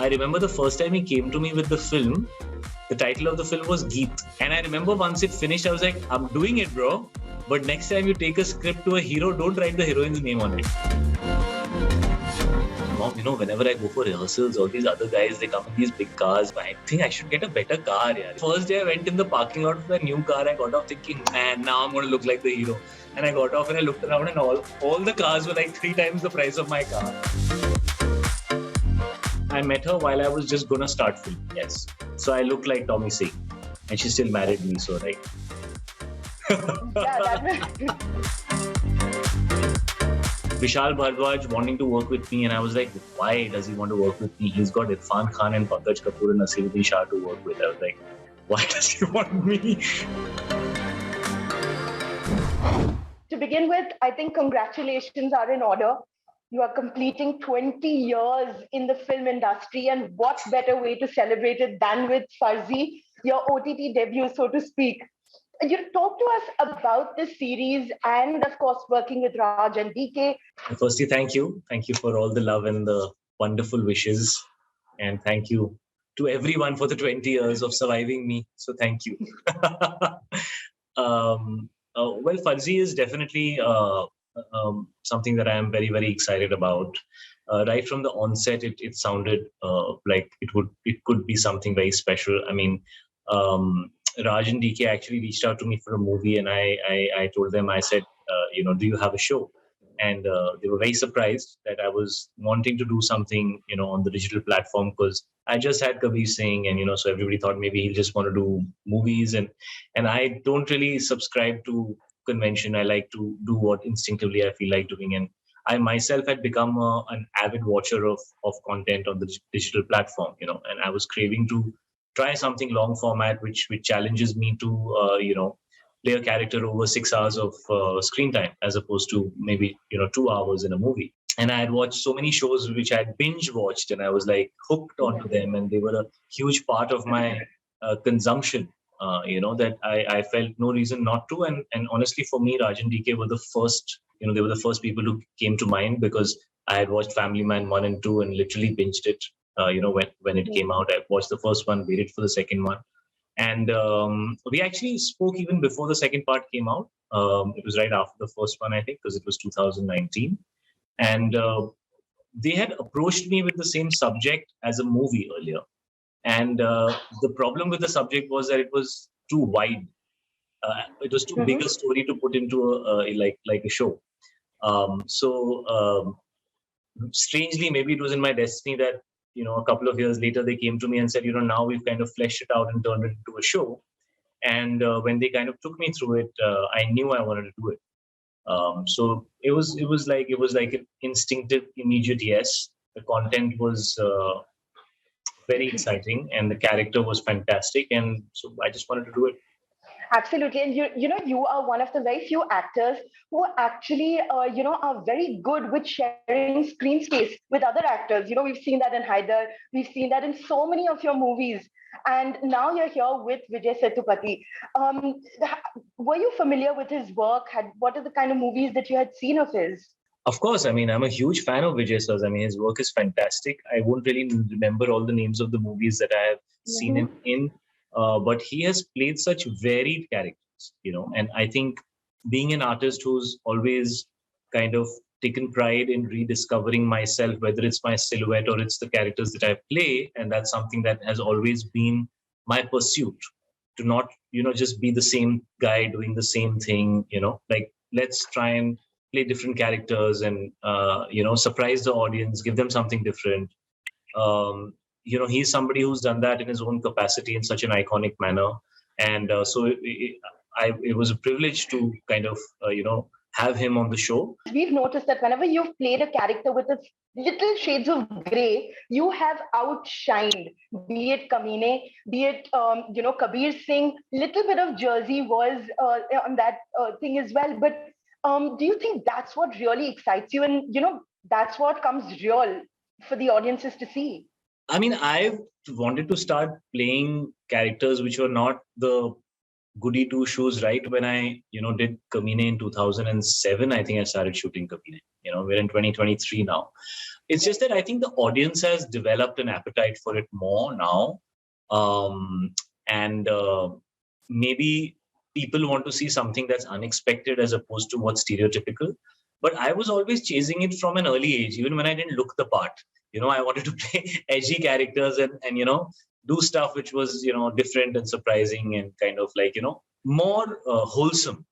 I remember the first time he came to me with the film, the title of the film was Geet. And I remember once it finished, I was like, I'm doing it, bro. But next time you take a script to a hero, don't write the heroine's name on it. Mom, whenever I go for rehearsals, all these other guys, they come in these big cars. I think I should get a better car, yeah. First day I went in the parking lot of the new car, I got off thinking, man, now I'm going to look like the hero. And I got off and I looked around and all the cars were like 3 times the price of my car. I met her while I was just going to start filming, yes. So I looked like Tommy Singh. And she still married me, so right. Vishal Bhardwaj wanting to work with me, and I was like, why does he want to work with me? He's got Irfan Khan and Pankaj Kapoor and Naseeruddin Shah to work with. I was like, why does he want me? To begin with, I think congratulations are in order. You are completing 20 years in the film industry, and what better way to celebrate it than with Farzi, your OTT debut, so to speak. You talk to us about this series and, of course, working with Raj and DK. Firstly, thank you. Thank you for all the love and the wonderful wishes. And thank you to everyone for the 20 years of surviving me. So thank you. Well, Farzi is definitely something that I am very, very excited about. Right from the onset, it sounded like it could be something very special. I mean, Raj and DK actually reached out to me for a movie, and I told them, I said, do you have a show? And they were very surprised that I was wanting to do something, on the digital platform, because I just had Kabir Singh, and so everybody thought maybe he'll just want to do movies, and I don't really subscribe to convention. I like to do what instinctively I feel like doing, and I myself had become an avid watcher of content on the digital platform, and I was craving to try something long format which challenges me to play a character over 6 hours of screen time as opposed to maybe 2 hours in a movie. And I had watched so many shows which I had binge watched, and I was like hooked onto them, and they were a huge part of my consumption. That I felt no reason not to, and honestly for me, Raj and DK were the first. They were the first people who came to mind, because I had watched Family Man 1 and 2 and literally binged it. When it came out, I watched the first one, waited for the second one. And we actually spoke even before the second part came out. It was right after the first one, I think, because it was 2019. And they had approached me with the same subject as a movie earlier. And the problem with the subject was that it was too wide. It was too big a story to put into a show. Strangely, maybe it was in my destiny that a couple of years later, they came to me and said, now we've kind of fleshed it out and turned it into a show. And when they kind of took me through it, I knew I wanted to do it. So it was like an instinctive, immediate yes. The content was very exciting, and the character was fantastic, and so I just wanted to do it. Absolutely. And you are one of the very few actors who actually, are very good with sharing screen space with other actors. We've seen that in Haider. We've seen that in so many of your movies. And now you're here with Vijay Sethupathi. Were you familiar with his work? What are the kind of movies that you had seen of his? Of course. I mean, I'm a huge fan of Vijay Sir's. I mean, his work is fantastic. I won't really remember all the names of the movies that I have seen him in. But he has played such varied characters, and I think being an artist who's always kind of taken pride in rediscovering myself, whether it's my silhouette or it's the characters that I play, and that's something that has always been my pursuit, to not, just be the same guy doing the same thing, like let's try and play different characters and, surprise the audience, give them something different. He's somebody who's done that in his own capacity in such an iconic manner. And so it was a privilege to kind of, have him on the show. We've noticed that whenever you've played a character with its little shades of grey, you have outshined, be it Kaminey, be it, Kabir Singh, little bit of Jersey was on that thing as well. But do you think that's what really excites you? And, that's what comes real for the audiences to see? I mean, I've wanted to start playing characters which were not the goody two shoes right when I, did Kaminey in 2007. I think I started shooting Kaminey. We're in 2023 now. It's just that I think the audience has developed an appetite for it more now. And maybe people want to see something that's unexpected as opposed to what's stereotypical. But I was always chasing it from an early age, even when I didn't look the part. I wanted to play edgy characters and do stuff which was, different and surprising and kind of like, more wholesome.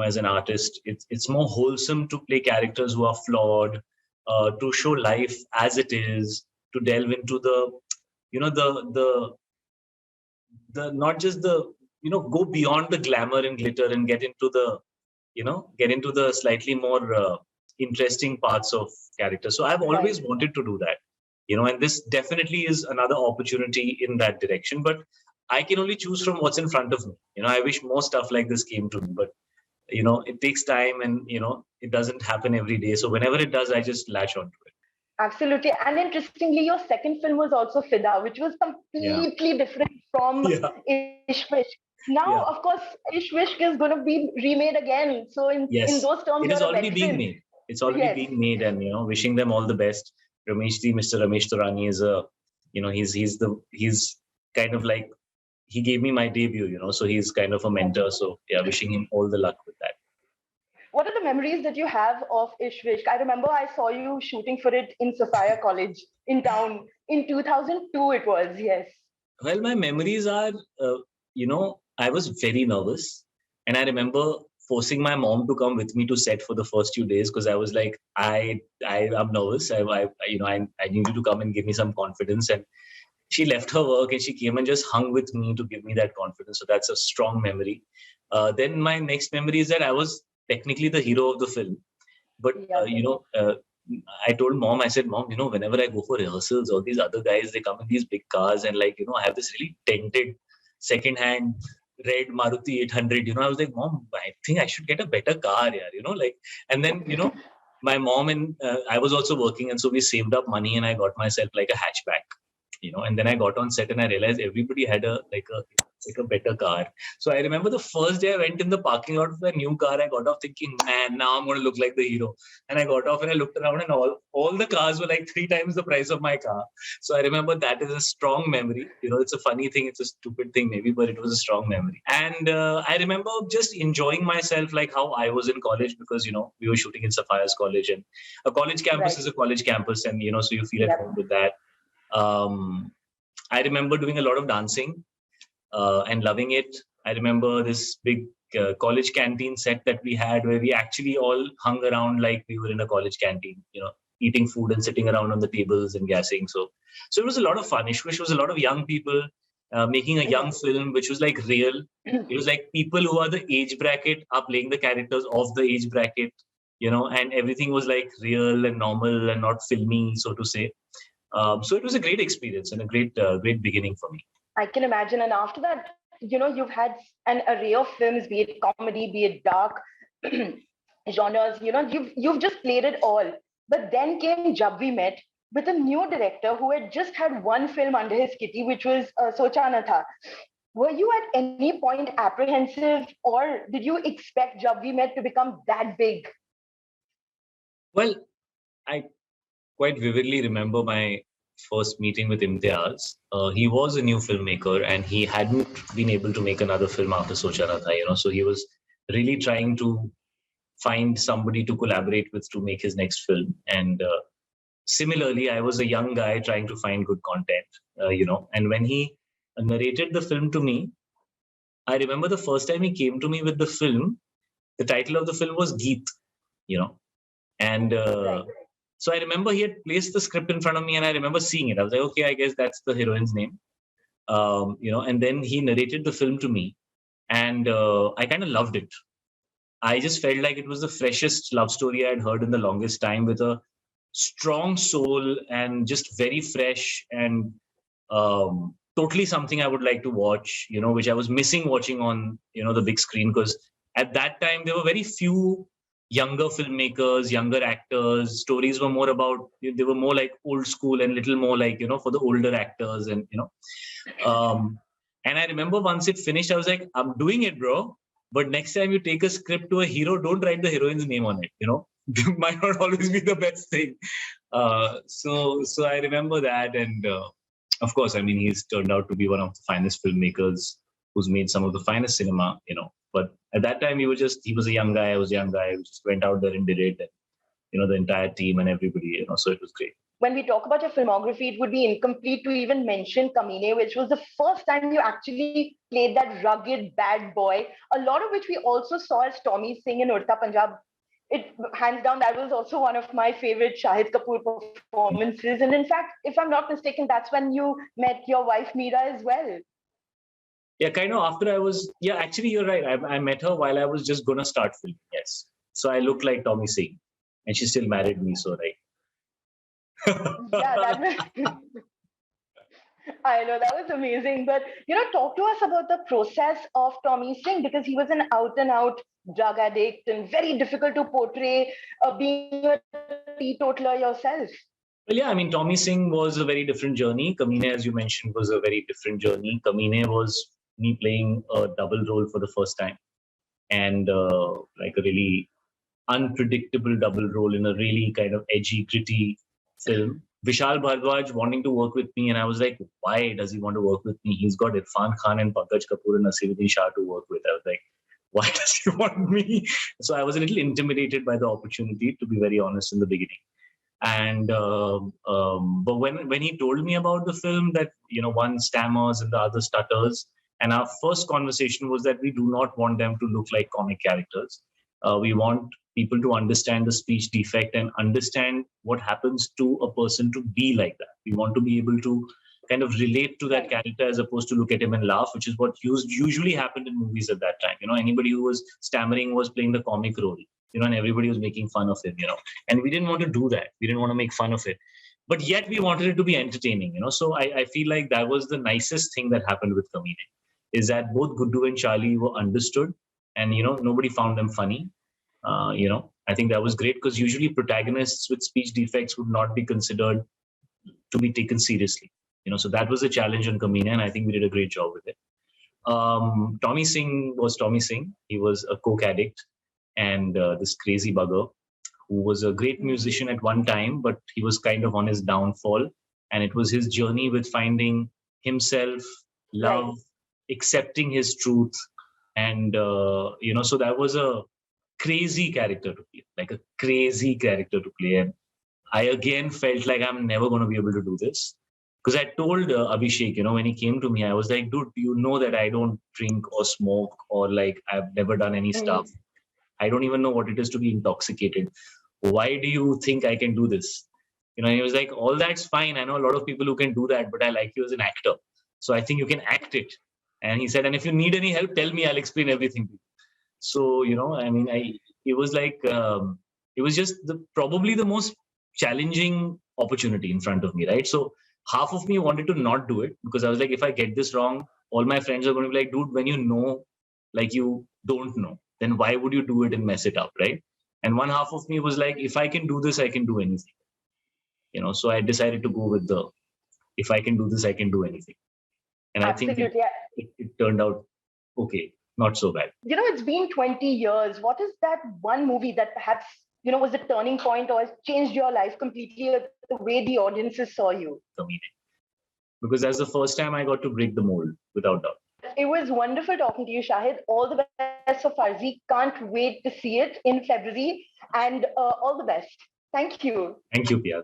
As an artist, it's more wholesome to play characters who are flawed, to show life as it is, to delve into the, the not just the, go beyond the glamour and glitter and get into the slightly more interesting parts of characters. So I've always wanted to do that, and this definitely is another opportunity in that direction. But I can only choose from what's in front of me. I wish more stuff like this came to me, but it takes time and it doesn't happen every day. So whenever it does, I just latch onto it. Absolutely. And interestingly, your second film was also Fida, which was completely different from Ishq Vishk. Now, of course, Ishq Vishk is going to be remade again. So in those terms, it has already been made. It's already been made, and wishing them all the best. Mr. Ramesh Turani is he's kind of like, he gave me my debut, so he's kind of a mentor. So wishing him all the luck with that. What are the memories that you have of Ishq Vishk? I remember I saw you shooting for it in Sophia College in town in 2002. It was, yes. Well, my memories are, I was very nervous, and I remember forcing my mom to come with me to set for the first few days because I was like, I'm nervous. I need you to come and give me some confidence. And she left her work and she came and just hung with me to give me that confidence. So that's a strong memory. Then my next memory is that I was technically the hero of the film. But, I told mom, I said, Mom, whenever I go for rehearsals, all these other guys, they come in these big cars and I have this really dented second-hand red Maruti 800. I was like, Mom, I think I should get a better car, and then, my mom and I was also working. And so we saved up money and I got myself like a hatchback. And then I got on set and I realized everybody had a better car. So I remember the first day I went in the parking lot of a new car, I got off thinking, man, now I'm going to look like the hero. And I got off and I looked around and all the cars were like 3 times the price of my car. So I remember that is a strong memory. It's a funny thing. It's a stupid thing maybe, but it was a strong memory. And I remember just enjoying myself like how I was in college because, we were shooting in Sapphires College and a college campus is a college campus. And, so you feel at home with that. I remember doing a lot of dancing and loving it. I remember this big college canteen set that we had where we actually all hung around like we were in a college canteen, eating food and sitting around on the tables and gassing. So it was a lot of fun. Ishq Vishk was a lot of young people making a young film, which was like real. It was like people who are the age bracket are playing the characters of the age bracket, and everything was like real and normal and not filmy, so to say. So it was a great experience and a great beginning for me. I can imagine. And after that, you've had an array of films, be it comedy, be it dark genres. You've just played it all. But then came Jab We Met with a new director who had just had one film under his kitty, which was Socha Na Tha. Were you at any point apprehensive, or did you expect Jab We Met to become that big? Well, I quite vividly remember my first meeting with Imtiaz. He was a new filmmaker and he hadn't been able to make another film after Socha Na Tha, so he was really trying to find somebody to collaborate with to make his next film. And similarly, I was a young guy trying to find good content, and when he narrated the film to me, I remember the first time he came to me with the film, the title of the film was Geet, and so I remember he had placed the script in front of me and I remember seeing it. I was like, okay, I guess that's the heroine's name. And then he narrated the film to me and I kind of loved it. I just felt like it was the freshest love story I had heard in the longest time, with a strong soul and just very fresh and totally something I would like to watch, which I was missing watching on, the big screen. Because at that time, there were very few younger filmmakers, younger actors. Stories were more about, they were more like old school and little more like, for the older actors and, And I remember once it finished, I was like, I'm doing it, bro. But next time you take a script to a hero, don't write the heroine's name on it. It might not always be the best thing. So I remember that, and of course, I mean, he's turned out to be one of the finest filmmakers who's made some of the finest cinema. But at that time, he was a young guy. I was a young guy. We just went out there and did it. And, the entire team and everybody. So it was great. When we talk about your filmography, it would be incomplete to even mention Kaminey, which was the first time you actually played that rugged bad boy, a lot of which we also saw as Tommy Singh in Urta Punjab. It hands down, that was also one of my favorite Shahid Kapoor performances. And in fact, if I'm not mistaken, that's when you met your wife Meera as well. Yeah, kind of after actually, you're right. I met her while I was just going to start filming, yes. So I looked like Tommy Singh, and she still married me, so right. Yeah, that was... I know, that was amazing. But, talk to us about the process of Tommy Singh, because he was an out-and-out drug addict and very difficult to portray being a teetotaler yourself. Well, yeah, I mean, Tommy Singh was a very different journey. Kaminey, as you mentioned, was a very different journey. Kaminey was me playing a double role for the first time, and like a really unpredictable double role in a really kind of edgy, gritty film. Vishal Bhardwaj wanting to work with me, and I was like, why does he want to work with me? He's got Irfan Khan and Pankaj Kapoor and Naseeruddin Shah to work with. I was like, why does he want me? So I was a little intimidated by the opportunity, to be very honest, in the beginning. And but when he told me about the film, that one stammers and the other stutters, and our first conversation was that we do not want them to look like comic characters. We want people to understand the speech defect and understand what happens to a person to be like that. We want to be able to kind of relate to that character as opposed to look at him and laugh, which is what usually happened in movies at that time. Anybody who was stammering was playing the comic role, and everybody was making fun of him, and we didn't want to do that. We didn't want to make fun of it, but yet we wanted it to be entertaining, So I feel like that was the nicest thing that happened with Kaminey, is that both Guddu and Charlie were understood, and, nobody found them funny. I think that was great, because usually protagonists with speech defects would not be considered to be taken seriously. So that was a challenge on Kaminey, and I think we did a great job with it. Tommy Singh was Tommy Singh. He was a coke addict and this crazy bugger who was a great musician at one time, but he was kind of on his downfall. And it was his journey with finding himself, love, accepting his truth. And, so that was a crazy character to play, like a crazy character to play. And I again felt like I'm never going to be able to do this. Because I told Abhishek, when he came to me, I was like, dude, you know that I don't drink or smoke, or like I've never done any stuff. I don't even know what it is to be intoxicated. Why do you think I can do this? And he was like, all that's fine. I know a lot of people who can do that, but I like you as an actor. So I think you can act it. And he said, and if you need any help, tell me, I'll explain everything to you. So, it was like, it was just probably the most challenging opportunity in front of me, right? So half of me wanted to not do it, because I was like, if I get this wrong, all my friends are going to be like, dude, when you know, like you don't know, then why would you do it and mess it up, right? And one half of me was like, if I can do this, I can do anything. So I decided to go with if I can do this, I can do anything. And Absolutely. I think it turned out okay, not so bad. It's been 20 years. What is that one movie that perhaps, was a turning point or has changed your life completely, the way the audiences saw you? Because that's the first time I got to break the mold, without doubt. It was wonderful talking to you, Shahid. All the best for Farzi. Can't wait to see it in February. And all the best. Thank you. Thank you, Pia.